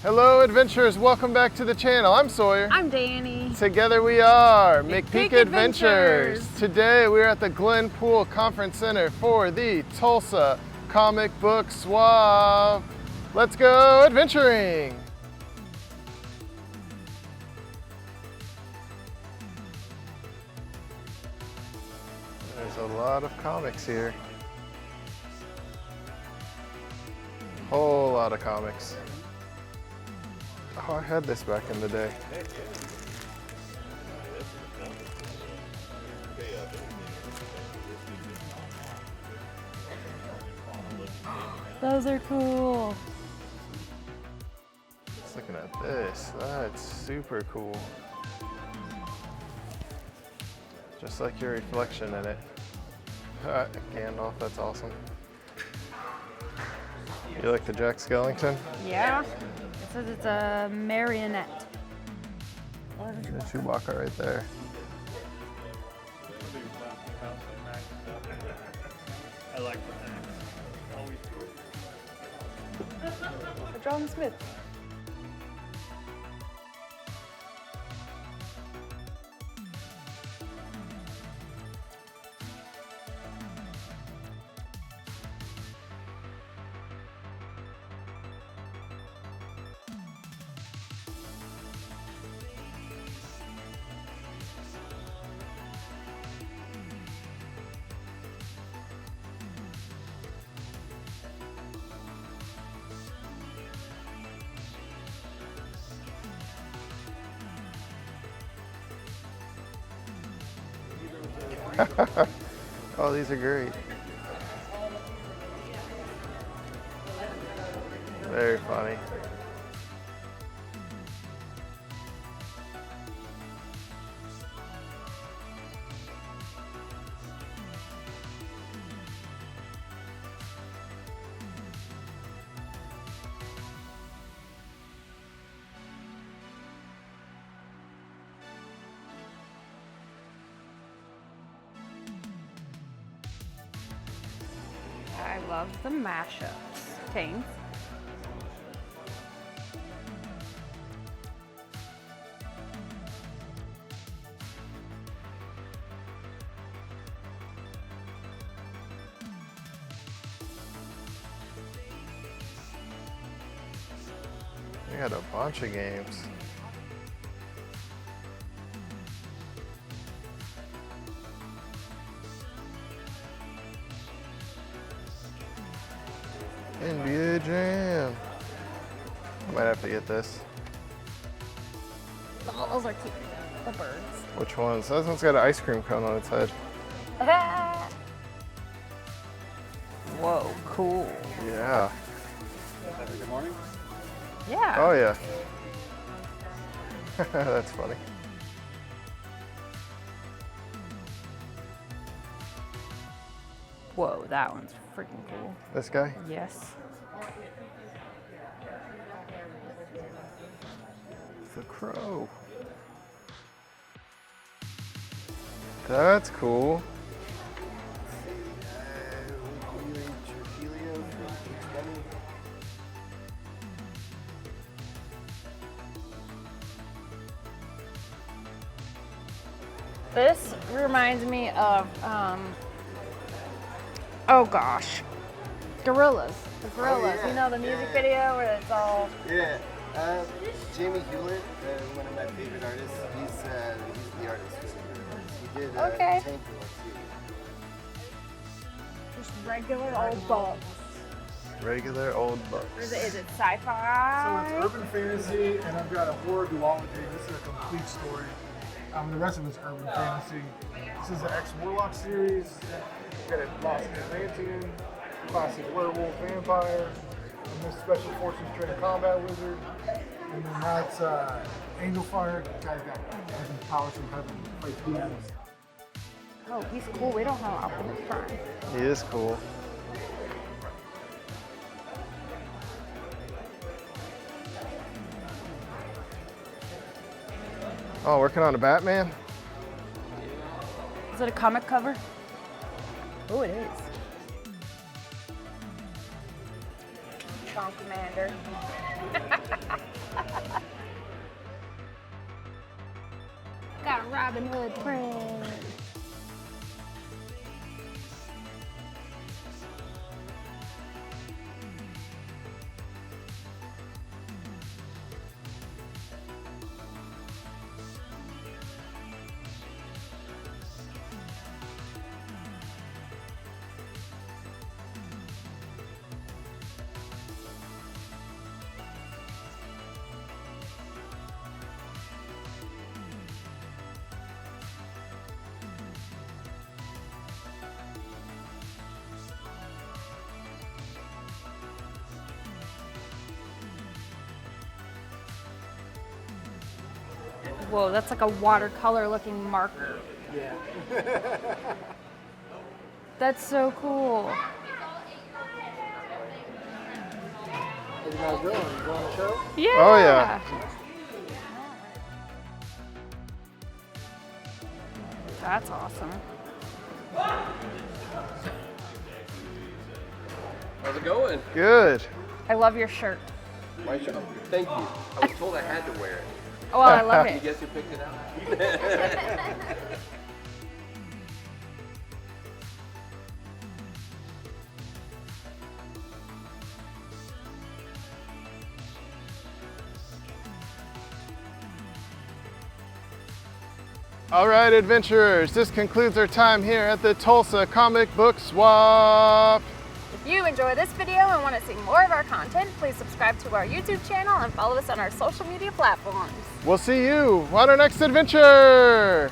Hello adventurers, welcome back to the channel. I'm Sawyer. I'm Danny. Together we are McPeek Adventures. Adventures. Today we're at the Glenpool Conference Center for the Tulsa Comic Book Swap. Let's go adventuring. There's a lot of comics here. Whole lot of comics. Oh, I had this back in the day. Those are cool. Just looking at this, that's super cool. Just like your reflection in it. Gandalf, that's awesome. You like the Jack Skellington? Yeah. It says it's a marionette. The Chewbacca right there. I like that. John Smith. Oh, these are great. Very funny. I love the mashups. Tanks. We got a bunch of games. NBA Jam. I might have to get this. Oh, those are cute. The birds. Which ones? This one's got an ice cream cone on its head. Whoa, cool. Yeah. Good morning. Yeah. Oh yeah. That's funny. Whoa, that one's freaking cool. This guy? Yes. The crow. That's cool. This reminds me of, oh gosh, Gorillas. The Gorillas. yeah. You know the music video where it's all. Yeah, Jamie Hewlett, one of my favorite artists. He's the artist. He did Okay. Tank Girl too. Just regular old books. Regular old books. Is it sci-fi? So it's urban fantasy, and I've got a horror duology. This is a complete story. The rest of it's urban fantasy. This is the Ex-Warlock series. Got a Lost Atlantean, classic werewolf vampire, and this Special Forces trained combat wizard. And then that's Angel Fire. The guy's got some powers from heaven. Plays demons. Oh, he's cool. We don't have Optimus Prime. He is cool. Oh, working on a Batman? Is it a comic cover? Oh, it is. Comicon commander. Got a Robin Hood print. Whoa, that's like a watercolor looking marker. Yeah. That's so cool. What you guys doing? You going to the show? Yeah. Oh, yeah. That's awesome. How's it going? Good. I love your shirt. My show. Thank you. I was told I had to wear it. Oh, I love I it. guess you picked it out. All right, adventurers, this concludes our time here at the Tulsa Comic Book Swap. If you enjoy this video and want to see more of our content, please subscribe to our YouTube channel and follow us on our social media platforms. We'll see you on our next adventure.